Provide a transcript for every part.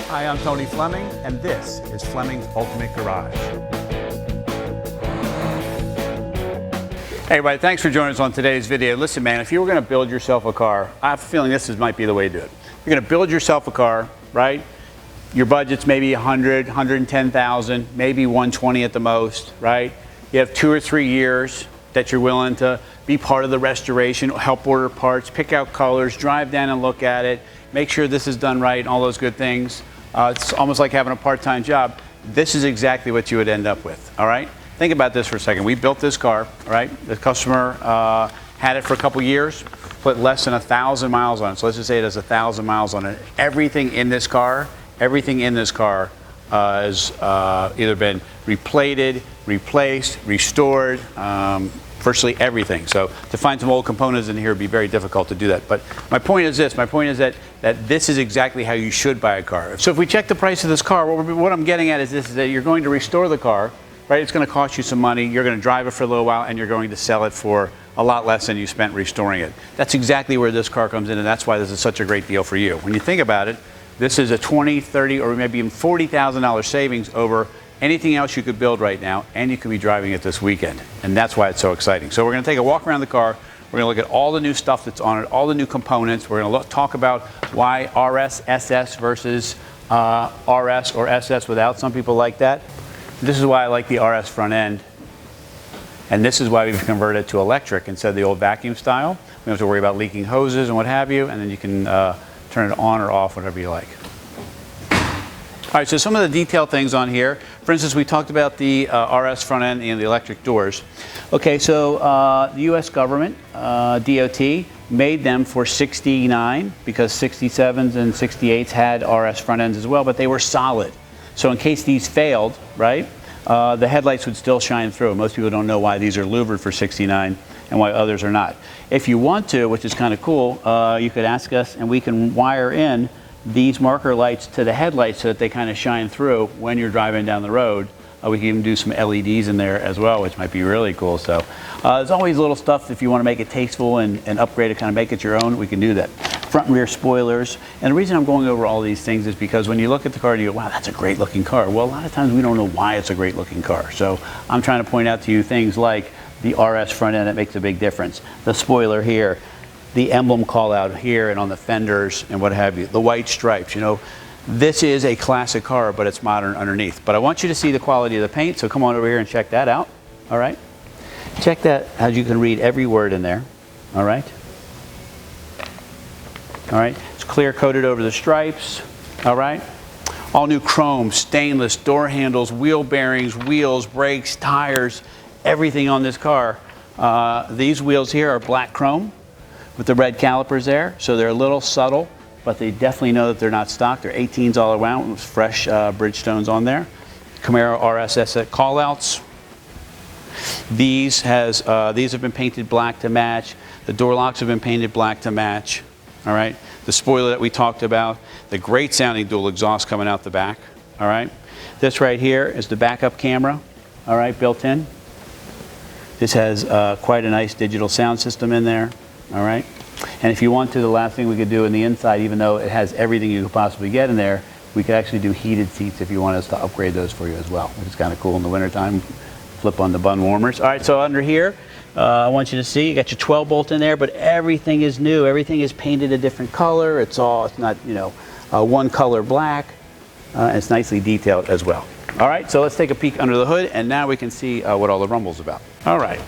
Hi, I'm Tony Fleming, and this is Fleming's Ultimate Garage. Hey everybody, thanks for joining us on today's video. Listen man, if you were going to build yourself a car, I have a feeling this might be the way to do it. You're going to build yourself a car, right? Your budget's maybe 100, 110,000, maybe 120 at the most, right? You have 2 or 3 years that you're willing to be part of the restoration, help order parts, pick out colors, drive down and look at it, make sure this is done right, and all those good things. It's almost like having a part-time job. This is exactly what you would end up with, all right? Think about this for a second. We built this car, right? The customer had it for a couple years, put less than 1,000 miles on it. So let's just say it has 1,000 miles on it. Everything in this car has either been replated, replaced, restored, virtually everything. So to find some old components in here would be very difficult to do that. But my point is this, my point is that this is exactly how you should buy a car. So if we check the price of this car, what I'm getting at is this, is that you're going to restore the car, right? It's going to cost you some money, you're going to drive it for a little while, and you're going to sell it for a lot less than you spent restoring it. That's exactly where this car comes in, and that's why this is such a great deal for you. When you think about it, this is a $20, $30, or maybe even $40,000 savings over anything else you could build right now, and you could be driving it this weekend. And that's why it's so exciting. So we're going to take a walk around the car. We're going to look at all the new stuff that's on it, all the new components. We're going to talk about why RS, SS versus RS or SS without. Some people like that. This is why I like the RS front end. And this is why we've converted to electric instead of the old vacuum style. We don't have to worry about leaking hoses and what have you. And then you can turn it on or off, whatever you like. All right, so some of the detailed things on here. For instance, we talked about the RS front end and the electric doors. Okay, so the U.S. government, DOT, made them for '69 because 67s and 68s had RS front ends as well, but they were solid. So in case these failed, right, the headlights would still shine through. Most people don't know why these are louvered for '69 and why others are not. If you want to, which is kind of cool, you could ask us and we can wire in these marker lights to the headlights so that they kind of shine through when you're driving down the road. We can even do some LEDs in there as well, which might be really cool. So there's always little stuff if you want to make it tasteful and upgrade it, kind of make it your own, we can do that. Front and rear spoilers. And the reason I'm going over all these things is because when you look at the car and you go, wow, that's a great looking car. Well, a lot of times we don't know why it's a great looking car. So I'm trying to point out to you things like the RS front end that makes a big difference. The spoiler here, the emblem call out here and on the fenders and what have you, the white stripes, you know. This is a classic car, but it's modern underneath. But I want you to see the quality of the paint, so come on over here and check that out, all right? Check that, as you can read every word in there, all right? All right, it's clear coated over the stripes, all right? All new chrome, stainless, door handles, wheel bearings, wheels, brakes, tires, everything on this car. These wheels here are black chrome with the red calipers there, so they're a little subtle, but they definitely know that they're not stock. They're 18s all around with fresh Bridgestones on there. Camaro SS Callouts. These have been painted black to match. The door locks have been painted black to match. All right. The spoiler that we talked about. The great sounding dual exhaust coming out the back. All right. This right here is the backup camera. All right, built in. This has quite a nice digital sound system in there. All right. And if you want to, the last thing we could do in the inside, even though it has everything you could possibly get in there, we could actually do heated seats if you want us to upgrade those for you as well, which is kind of cool in the wintertime. Flip on the bun warmers. All right, so under here, I want you to see, you got your 12 bolt in there, but everything is new. Everything is painted a different color. It's not, you know, one color black. And it's nicely detailed as well. All right, so let's take a peek under the hood, and now we can see what all the rumble's about. All right.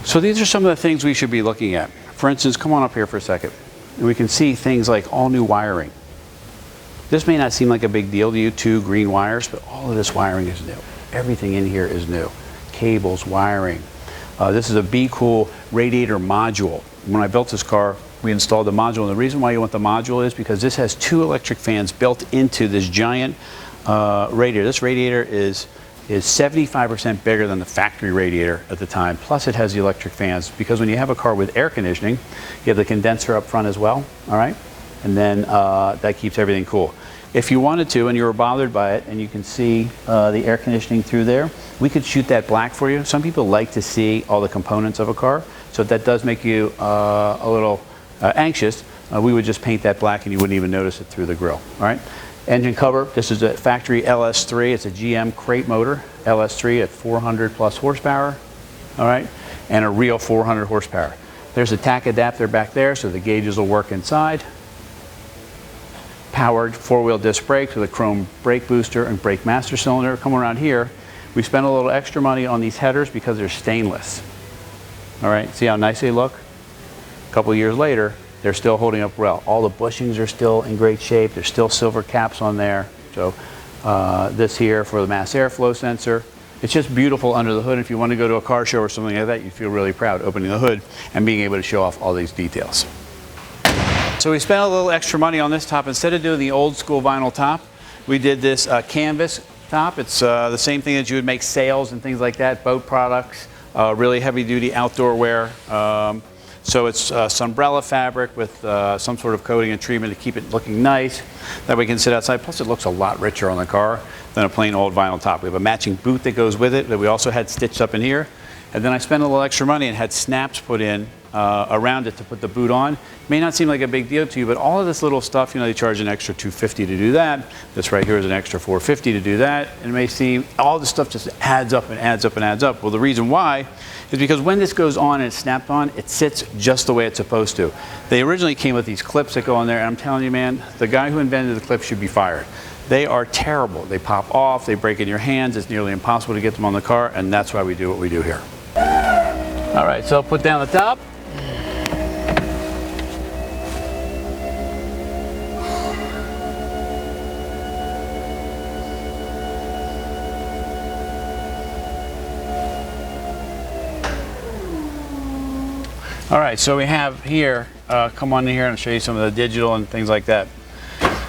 So these are some of the things we should be looking at. For instance, come on up here for a second. And we can see things like all new wiring. This may not seem like a big deal to you, 2 green wires, but all of this wiring is new. Everything in here is new. Cables, wiring. This is a Be Cool radiator module. When I built this car, we installed the module. And the reason why you want the module is because this has 2 electric fans built into this giant radiator. This radiator is 75% bigger than the factory radiator at the time. Plus it has the electric fans, because when you have a car with air conditioning, you have the condenser up front as well, all right? And then that keeps everything cool. If you wanted to and you were bothered by it and you can see the air conditioning through there, we could shoot that black for you. Some people like to see all the components of a car, so that does make you a little anxious. we would just paint that black and you wouldn't even notice it through the grille. All right. Engine cover, this is a factory LS3. It's a GM crate motor, LS3 at 400 plus horsepower. All right. And a real 400 horsepower. There's a Tach adapter back there so the gauges will work inside. Powered 4-wheel disc brakes with a chrome brake booster and brake master cylinder. Come around here. We spent a little extra money on these headers because they're stainless. All right, see how nice they look? A couple years later, they're still holding up well. All the bushings are still in great shape. There's still silver caps on there. So this here for the mass airflow sensor. It's just beautiful under the hood. If you want to go to a car show or something like that, you feel really proud opening the hood and being able to show off all these details. So we spent a little extra money on this top. Instead of doing the old school vinyl top, we did this canvas top. It's the same thing that you would make sails and things like that, boat products, really heavy duty outdoor wear. So it's sunbrella fabric with some sort of coating and treatment to keep it looking nice, that we can sit outside. Plus it looks a lot richer on the car than a plain old vinyl top. We have a matching boot that goes with it that we also had stitched up in here. And then I spent a little extra money and had snaps put in around it to put the boot on. It may not seem like a big deal to you, but all of this little stuff, you know, they charge an extra $250 to do that. This right here is an extra $450 to do that. And it may seem all this stuff just adds up and adds up and adds up. Well, the reason why is because when this goes on and it's snapped on, it sits just the way it's supposed to. They originally came with these clips that go on there, and I'm telling you, man, the guy who invented the clips should be fired. They are terrible. They pop off, they break in your hands. It's nearly impossible to get them on the car, and that's why we do what we do here. All right, so put down the top. All right, so we have here, come on in here and show you some of the digital and things like that.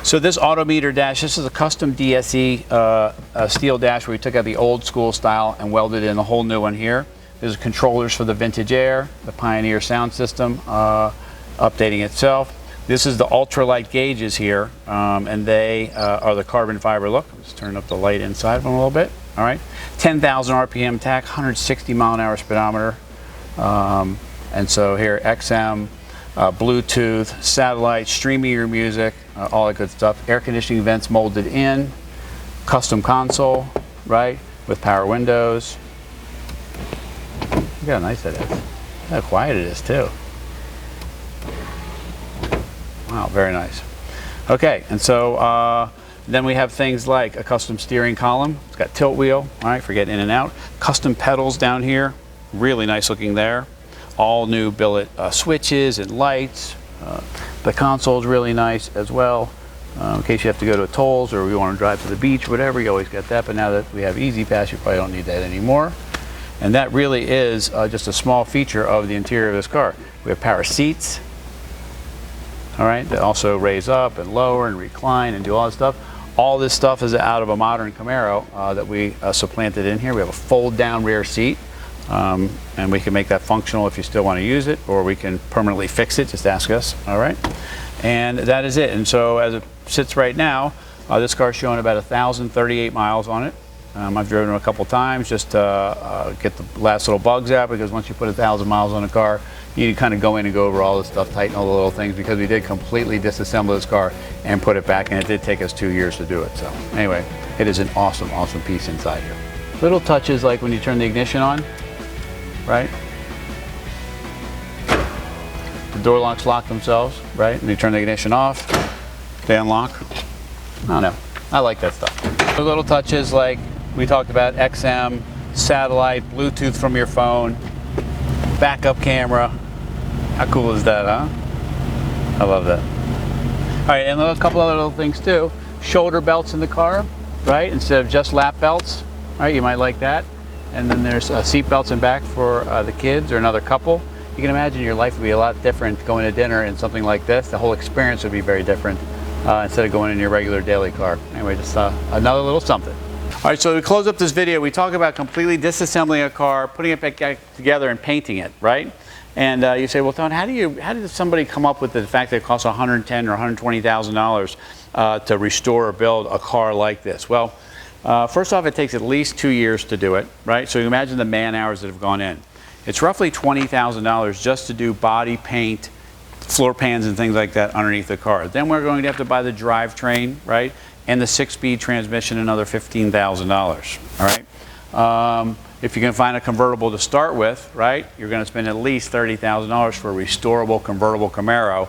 So this Autometer dash, this is a custom DSE steel dash where we took out the old school style and welded in a whole new one here. There's controllers for the Vintage Air, the Pioneer sound system updating itself. This is the ultralight gauges here, and they are the carbon fiber look. Let's turn up the light inside of them a little bit. All right, 10,000 RPM Tach, 160 mile an hour speedometer. And so here, XM, Bluetooth, satellite, streaming your music, all that good stuff. Air conditioning vents molded in, custom console, right, with power windows. Look how nice that is. Look how quiet it is too. Wow, very nice. Okay, and so then we have things like a custom steering column. It's got tilt wheel, all right, for getting in and out. Custom pedals down here, really nice looking there. All new billet switches and lights. The console is really nice as well. In case you have to go to tolls or you want to drive to the beach, whatever, you always get that. But now that we have Easy Pass, you probably don't need that anymore. And that really is just a small feature of the interior of this car. We have power seats, all right, that also raise up and lower and recline and do all this stuff. All this stuff is out of a modern Camaro that we supplanted in here. We have a fold-down rear seat. And we can make that functional if you still want to use it, or we can permanently fix it. Just ask us. All right, and that is it. And so as it sits right now, this car's showing about 1,038 miles on it. I've driven it a couple times just to get the last little bugs out, because once you put 1,000 miles on a car, you kind of go in and go over all this stuff, tighten all the little things, because we did completely disassemble this car and put it back, and it did take us 2 years to do it. So anyway, it is an awesome, awesome piece inside here. Little touches like when you turn the ignition on, right? The door locks lock themselves, right? And you turn the ignition off, they unlock. I don't know. I like that stuff. The little touches like we talked about, XM, satellite, Bluetooth from your phone, backup camera. How cool is that, huh? I love that. All right, and a couple other little things too. Shoulder belts in the car, right? Instead of just lap belts, right? You might like that. And then there's seat belts in back for the kids or another couple. You can imagine your life would be a lot different going to dinner in something like this. The whole experience would be very different instead of going in your regular daily car. Anyway, just another little something. All right, so to close up this video, we talk about completely disassembling a car, putting it back together and painting it, right? And you say, well, Don, how did somebody come up with the fact that it costs $110,000 or $120,000 to restore or build a car like this? Well, first off, it takes at least 2 years to do it, right? So you imagine the man hours that have gone in. It's roughly $20,000 just to do body paint, floor pans and things like that underneath the car. Then we're going to have to buy the drivetrain, right? And the 6-speed transmission, another $15,000, all right? If you can find a convertible to start with, right, you're going to spend at least $30,000 for a restorable convertible Camaro,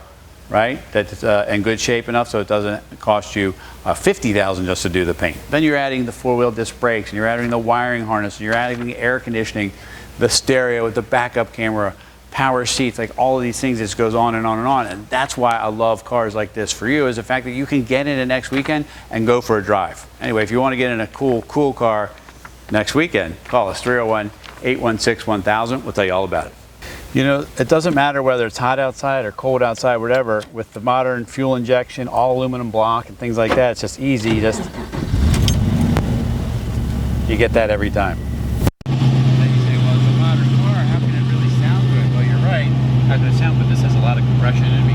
right, that's in good shape enough so it doesn't cost you $50,000 just to do the paint. Then you're adding the 4-wheel disc brakes, and you're adding the wiring harness, and you're adding the air conditioning, the stereo with the backup camera, power seats, like all of these things. This goes on and on and on. And that's why I love cars like this for you, is the fact that you can get in it next weekend and go for a drive. Anyway, if you want to get in a cool car next weekend, call us 301-816-1000. We'll tell you all about it. You know, it doesn't matter whether it's hot outside or cold outside, whatever, with the modern fuel injection, all aluminum block and things like that, it's just easy. You get that every time. Then you say, well, it's a modern car, how can it really sound good? Well, you're right, how can it sound good? This has a lot of compression in it.